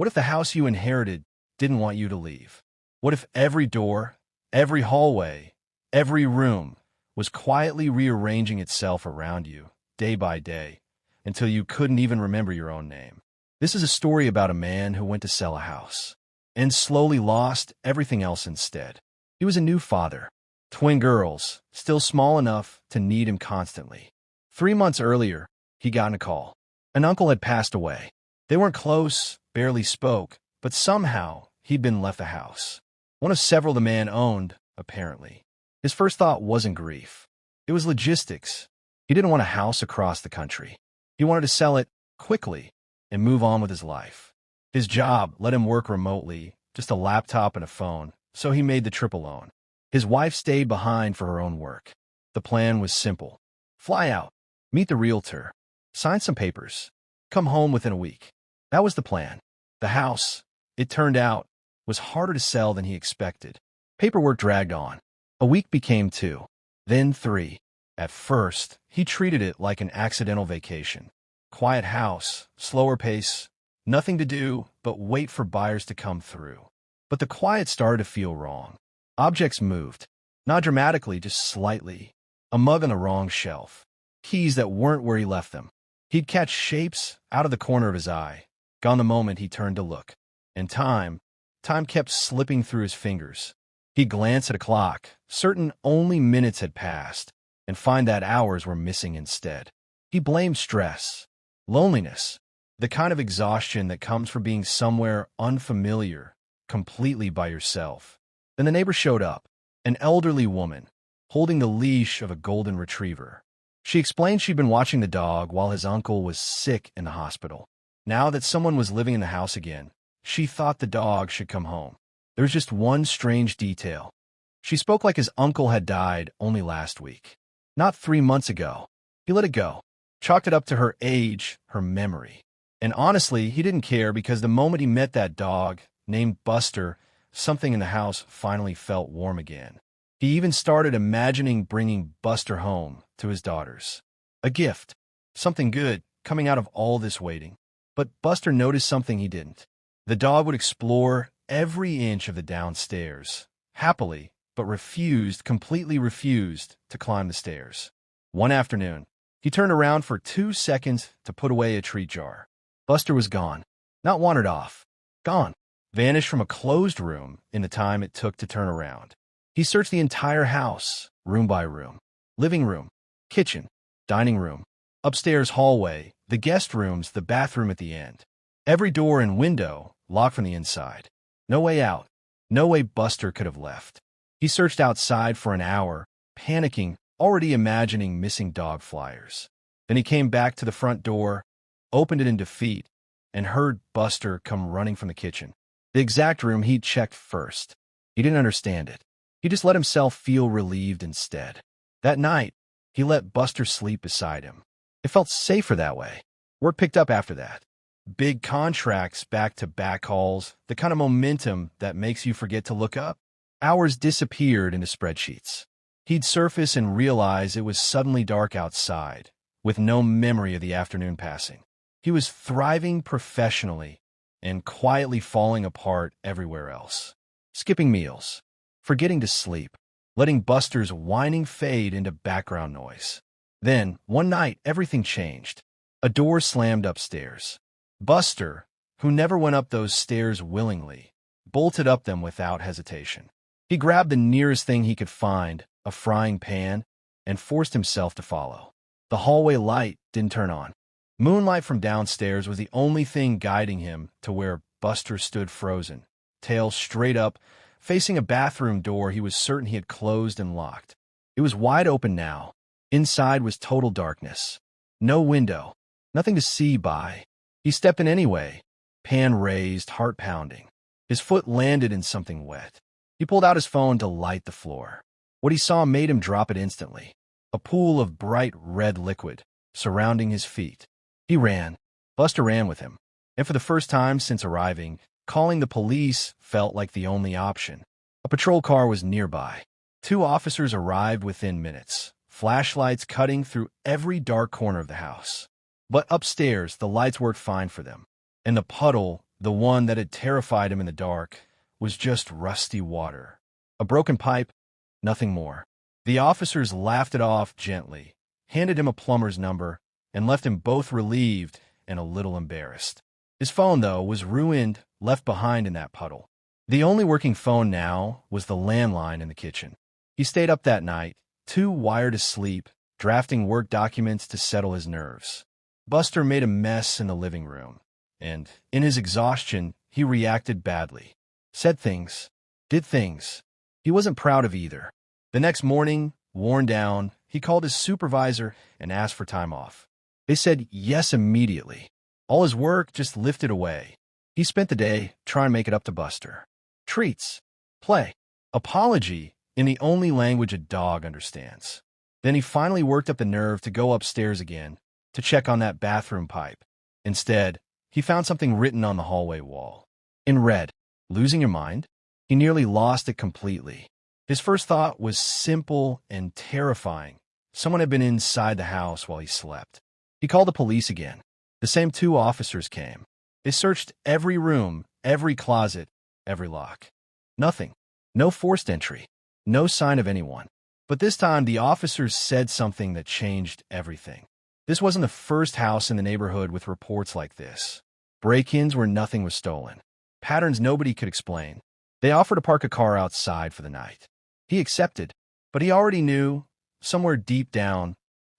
What if the house you inherited didn't want you to leave? What if every door, every hallway, every room was quietly rearranging itself around you, day by day, until you couldn't even remember your own name? This is a story about a man who went to sell a house and slowly lost everything else instead. He was a new father, twin girls, still small enough to need him constantly. 3 months earlier, he got a call. An uncle had passed away. They weren't close, barely spoke, but somehow he'd been left the house. One of several the man owned, apparently. His first thought wasn't grief. It was logistics. He didn't want a house across the country. He wanted to sell it quickly and move on with his life. His job let him work remotely, just a laptop and a phone, so he made the trip alone. His wife stayed behind for her own work. The plan was simple. Fly out, meet the realtor, sign some papers, come home within a week. That was the plan. The house, it turned out, was harder to sell than he expected. Paperwork dragged on. A week became 2, then 3. At first, he treated it like an accidental vacation. Quiet house, slower pace, nothing to do but wait for buyers to come through. But the quiet started to feel wrong. Objects moved, not dramatically, just slightly. A mug on the wrong shelf, keys that weren't where he left them. He'd catch shapes out of the corner of his eye, gone the moment he turned to look. And time kept slipping through his fingers. He'd glance at a clock, certain only minutes had passed, and find that hours were missing instead. He blamed stress, loneliness, the kind of exhaustion that comes from being somewhere unfamiliar, completely by yourself. Then the neighbor showed up, an elderly woman, holding the leash of a golden retriever. She explained she'd been watching the dog while his uncle was sick in the hospital. Now that someone was living in the house again, she thought the dog should come home. There was just one strange detail. She spoke like his uncle had died only last week. Not 3 months ago. He let it go, chalked it up to her age, her memory. And honestly, he didn't care because the moment he met that dog, named Buster, something in the house finally felt warm again. He even started imagining bringing Buster home to his daughters. A gift, something good coming out of all this waiting. But Buster noticed something he didn't. The dog would explore every inch of the downstairs, happily, but completely refused to climb the stairs. One afternoon, he turned around for 2 seconds to put away a treat jar. Buster was gone. Not wandered off. Gone. Vanished from a closed room in the time it took to turn around. He searched the entire house, room by room. Living room, kitchen, dining room, upstairs hallway, the guest rooms, the bathroom at the end. Every door and window locked from the inside. No way out. No way Buster could have left. He searched outside for an hour, panicking, already imagining missing dog flyers. Then he came back to the front door, opened it in defeat, and heard Buster come running from the kitchen. The exact room he'd checked first. He didn't understand it. He just let himself feel relieved instead. That night, he let Buster sleep beside him. It felt safer that way. Work picked up after that. Big contracts, back-to-back calls, the kind of momentum that makes you forget to look up. Hours disappeared into spreadsheets. He'd surface and realize it was suddenly dark outside, with no memory of the afternoon passing. He was thriving professionally and quietly falling apart everywhere else. Skipping meals, forgetting to sleep, letting Buster's whining fade into background noise. Then, one night, everything changed. A door slammed upstairs. Buster, who never went up those stairs willingly, bolted up them without hesitation. He grabbed the nearest thing he could find, a frying pan, and forced himself to follow. The hallway light didn't turn on. Moonlight from downstairs was the only thing guiding him to where Buster stood frozen, tail straight up, facing a bathroom door he was certain he had closed and locked. It was wide open now. Inside was total darkness. No window, nothing to see by. He stepped in anyway, pan raised, heart pounding. His foot landed in something wet. He pulled out his phone to light the floor. What he saw made him drop it instantly. A pool of bright red liquid surrounding his feet. He ran. Buster ran with him. And for the first time since arriving, calling the police felt like the only option. A patrol car was nearby. 2 officers arrived within minutes, flashlights cutting through every dark corner of the house. But upstairs, the lights worked fine for them, and the puddle the one that had terrified him in the dark, was just rusty water. A broken pipe, nothing more. The officers laughed it off gently, handed him a plumber's number, and left him both relieved and a little embarrassed. His phone, though, was ruined, left behind in that puddle. The only working phone now was the landline in the kitchen. He stayed up that night, too wired to sleep, drafting work documents to settle his nerves. Buster made a mess in the living room, and, in his exhaustion, he reacted badly. Said things, did things. He wasn't proud of either. The next morning, worn down, he called his supervisor and asked for time off. They said yes immediately. All his work just lifted away. He spent the day trying to make it up to Buster. Treats, play, apology in the only language a dog understands. Then he finally worked up the nerve to go upstairs again to check on that bathroom pipe. Instead, he found something written on the hallway wall. In red, "Losing your mind?" He nearly lost it completely. His first thought was simple and terrifying. Someone had been inside the house while he slept. He called the police again. The same 2 officers came. They searched every room, every closet, every lock. Nothing. No forced entry. No sign of anyone. But this time, the officers said something that changed everything. This wasn't the first house in the neighborhood with reports like this. Break-ins where nothing was stolen. Patterns nobody could explain. They offered to park a car outside for the night. He accepted, but he already knew, somewhere deep down,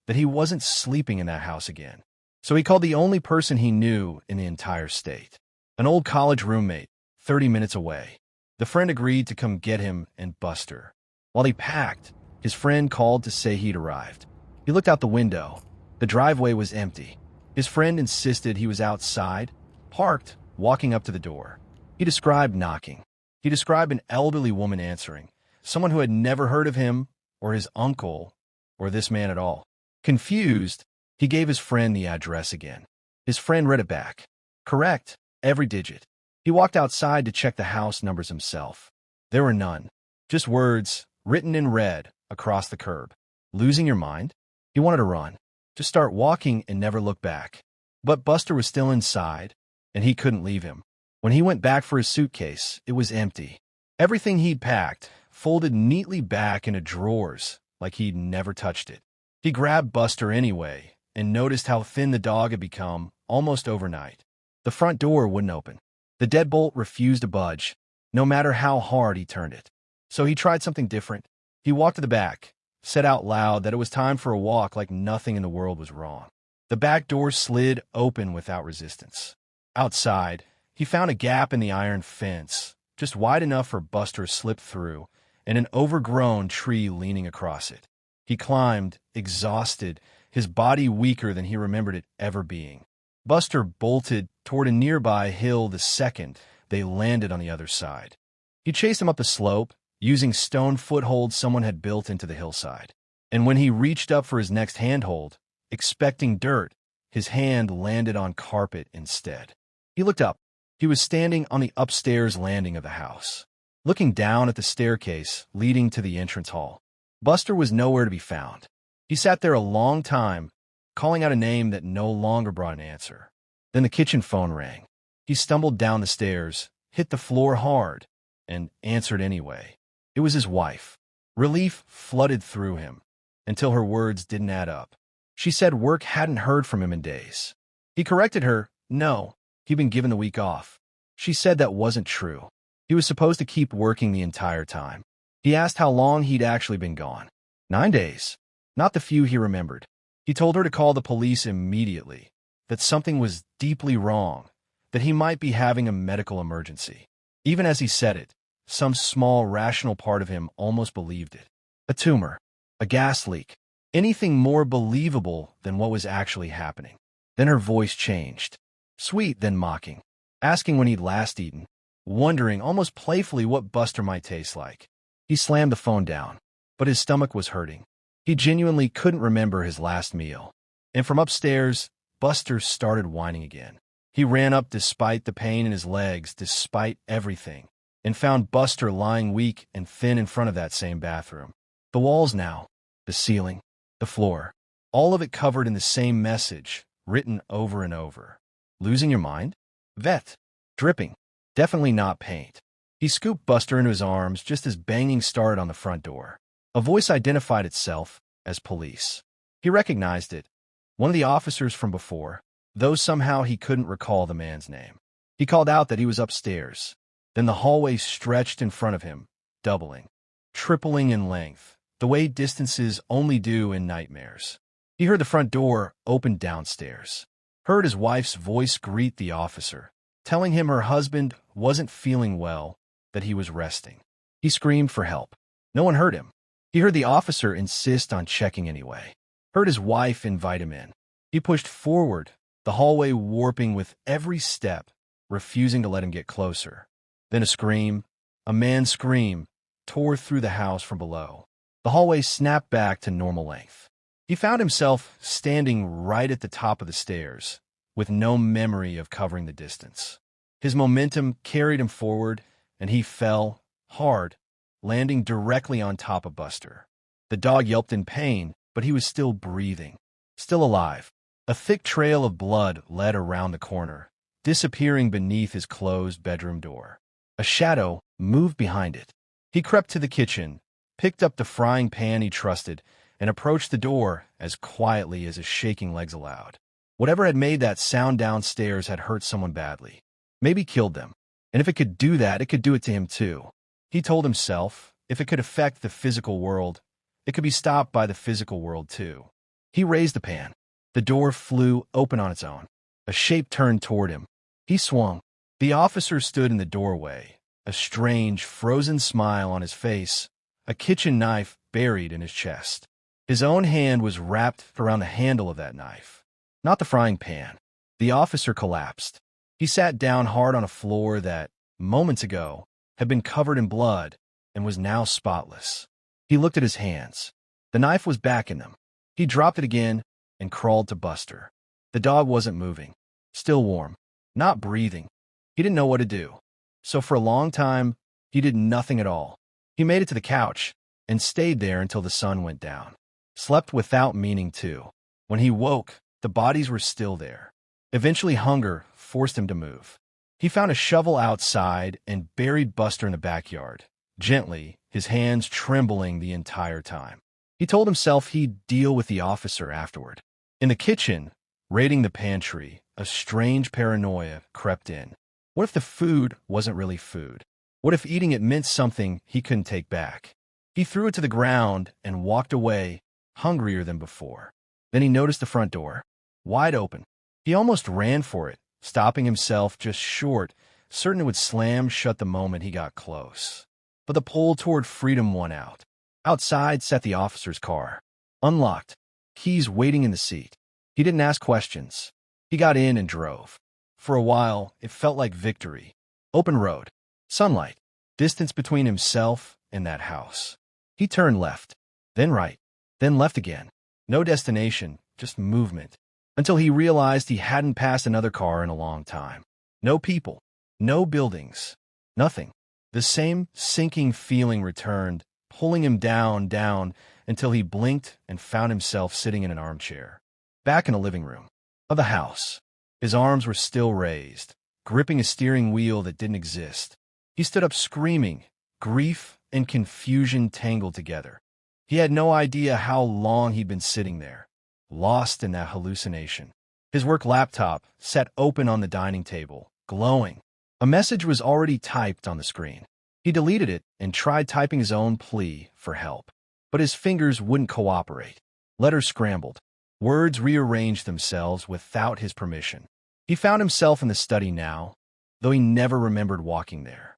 that he wasn't sleeping in that house again. So he called the only person he knew in the entire state. An old college roommate, 30 minutes away. The friend agreed to come get him and Buster. While he packed, his friend called to say he'd arrived. He looked out the window. The driveway was empty. His friend insisted he was outside, parked, walking up to the door. He described knocking. He described an elderly woman answering, someone who had never heard of him, or his uncle, or this man at all. Confused, he gave his friend the address again. His friend read it back. Correct, every digit. He walked outside to check the house numbers himself. There were none. Just words, written in red, across the curb. Losing your mind? He wanted to run. To start walking and never look back. But Buster was still inside, and he couldn't leave him. When he went back for his suitcase, it was empty. Everything he'd packed, folded neatly back into drawers, like he'd never touched it. He grabbed Buster anyway, and noticed how thin the dog had become almost overnight. The front door wouldn't open. The deadbolt refused to budge, no matter how hard he turned it. So he tried something different. He walked to the back, said out loud that it was time for a walk like nothing in the world was wrong. The back door slid open without resistance. Outside, he found a gap in the iron fence, just wide enough for Buster to slip through, and an overgrown tree leaning across it. He climbed, exhausted, his body weaker than he remembered it ever being. Buster bolted toward a nearby hill the second they landed on the other side. He chased him up the slope, using stone footholds someone had built into the hillside. And when he reached up for his next handhold, expecting dirt, his hand landed on carpet instead. He looked up. He was standing on the upstairs landing of the house, looking down at the staircase leading to the entrance hall. Buster was nowhere to be found. He sat there a long time, calling out a name that no longer brought an answer. Then the kitchen phone rang. He stumbled down the stairs, hit the floor hard, and answered anyway. It was his wife. Relief flooded through him, until her words didn't add up. She said work hadn't heard from him in days. He corrected her, no, he'd been given the week off. She said that wasn't true. He was supposed to keep working the entire time. He asked how long he'd actually been gone. 9 days. Not the few he remembered. He told her to call the police immediately, that something was deeply wrong, that he might be having a medical emergency. Even as he said it, some small, rational part of him almost believed it. A tumor, a gas leak, anything more believable than what was actually happening. Then her voice changed, sweet then mocking, asking when he'd last eaten, wondering almost playfully what Buster might taste like. He slammed the phone down, but his stomach was hurting. He genuinely couldn't remember his last meal. And from upstairs, Buster started whining again. He ran up despite the pain in his legs, despite everything, and found Buster lying weak and thin in front of that same bathroom. The walls now, the ceiling, the floor, all of it covered in the same message, written over and over. Losing your mind? Vet. dripping. Definitely not paint. He scooped Buster into his arms just as banging started on the front door. A voice identified itself as police. He recognized it. One of the officers from before, though somehow he couldn't recall the man's name. He called out that he was upstairs. Then the hallway stretched in front of him, doubling, tripling in length, the way distances only do in nightmares. He heard the front door open downstairs. Heard his wife's voice greet the officer, telling him her husband wasn't feeling well, that he was resting. He screamed for help. No one heard him. He heard the officer insist on checking anyway. Heard his wife invite him in. He pushed forward, the hallway warping with every step, refusing to let him get closer. Then a man's scream, tore through the house from below. The hallway snapped back to normal length. He found himself standing right at the top of the stairs, with no memory of covering the distance. His momentum carried him forward, and he fell, hard, landing directly on top of Buster. The dog yelped in pain, but he was still breathing, still alive. A thick trail of blood led around the corner, disappearing beneath his closed bedroom door. A shadow moved behind it. He crept to the kitchen, picked up the frying pan he trusted, and approached the door as quietly as his shaking legs allowed. Whatever had made that sound downstairs had hurt someone badly. Maybe killed them. And if it could do that, it could do it to him too. He told himself, if it could affect the physical world, it could be stopped by the physical world too. He raised the pan. The door flew open on its own. A shape turned toward him. He swung. The officer stood in the doorway, a strange, frozen smile on his face, a kitchen knife buried in his chest. His own hand was wrapped around the handle of that knife, not the frying pan. The officer collapsed. He sat down hard on a floor that, moments ago, had been covered in blood and was now spotless. He looked at his hands. The knife was back in them. He dropped it again and crawled to Buster. The dog wasn't moving, still warm, not breathing. He didn't know what to do. So for a long time, he did nothing at all. He made it to the couch and stayed there until the sun went down. Slept without meaning to. When he woke, the bodies were still there. Eventually hunger forced him to move. He found a shovel outside and buried Buster in the backyard, gently, his hands trembling the entire time. He told himself he'd deal with the officer afterward. In the kitchen, raiding the pantry, a strange paranoia crept in. What if the food wasn't really food? What if eating it meant something he couldn't take back? He threw it to the ground and walked away, hungrier than before. Then he noticed the front door, wide open. He almost ran for it, stopping himself just short, certain it would slam shut the moment he got close. But the pull toward freedom won out. Outside sat the officer's car, unlocked, keys waiting in the seat. He didn't ask questions. He got in and drove. For a while, it felt like victory. Open road, sunlight, distance between himself and that house. He turned left, then right, then left again. No destination, just movement. Until he realized he hadn't passed another car in a long time. No people, no buildings, nothing. The same sinking feeling returned, pulling him down, until he blinked and found himself sitting in an armchair, back in the living room of the house. His arms were still raised, gripping a steering wheel that didn't exist. He stood up screaming, grief and confusion tangled together. He had no idea how long he'd been sitting there, lost in that hallucination. His work laptop sat open on the dining table, glowing. A message was already typed on the screen. He deleted it and tried typing his own plea for help. But his fingers wouldn't cooperate. Letters scrambled. Words rearranged themselves without his permission. He found himself in the study now, though he never remembered walking there.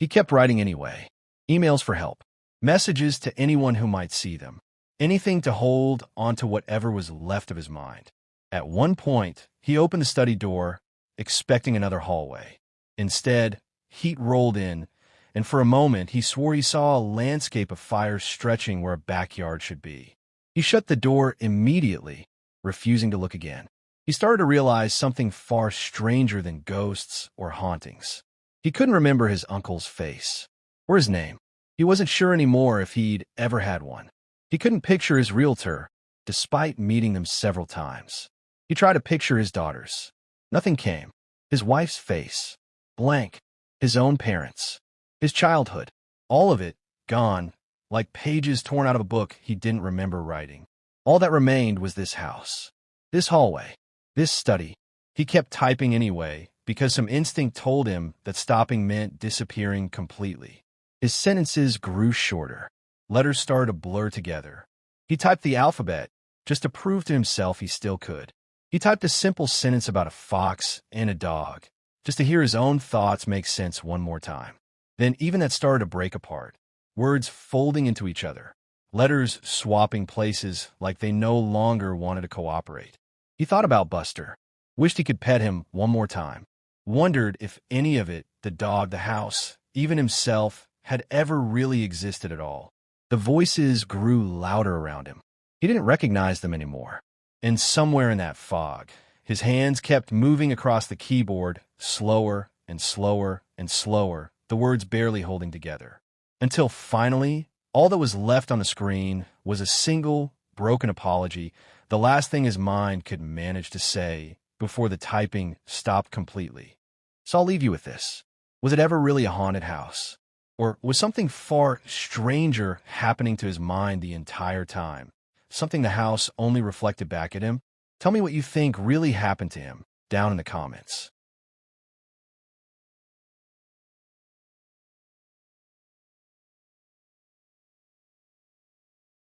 He kept writing anyway. Emails for help. Messages to anyone who might see them. Anything to hold onto whatever was left of his mind. At one point, he opened the study door, expecting another hallway. Instead, heat rolled in, and for a moment he swore he saw a landscape of fire stretching where a backyard should be. He shut the door immediately, refusing to look again. He started to realize something far stranger than ghosts or hauntings. He couldn't remember his uncle's face, or his name. He wasn't sure anymore if he'd ever had one. He couldn't picture his realtor, despite meeting them several times. He tried to picture his daughters. Nothing came. His wife's face. Blank. His own parents. His childhood. All of it, gone, like pages torn out of a book he didn't remember writing. All that remained was this house. This hallway. This study. He kept typing anyway, because some instinct told him that stopping meant disappearing completely. His sentences grew shorter. Letters started to blur together. He typed the alphabet, just to prove to himself he still could. He typed a simple sentence about a fox and a dog, just to hear his own thoughts make sense one more time. Then even that started to break apart. Words folding into each other. Letters swapping places like they no longer wanted to cooperate. He thought about Buster. Wished he could pet him one more time. Wondered if any of it, the dog, the house, even himself, had ever really existed at all. The voices grew louder around him. He didn't recognize them anymore. And somewhere in that fog, his hands kept moving across the keyboard, slower and slower and slower, the words barely holding together. Until finally, all that was left on the screen was a single, broken apology, the last thing his mind could manage to say before the typing stopped completely. So I'll leave you with this. Was it ever really a haunted house? Or was something far stranger happening to his mind the entire time? Something the house only reflected back at him? Tell me what you think really happened to him down in the comments.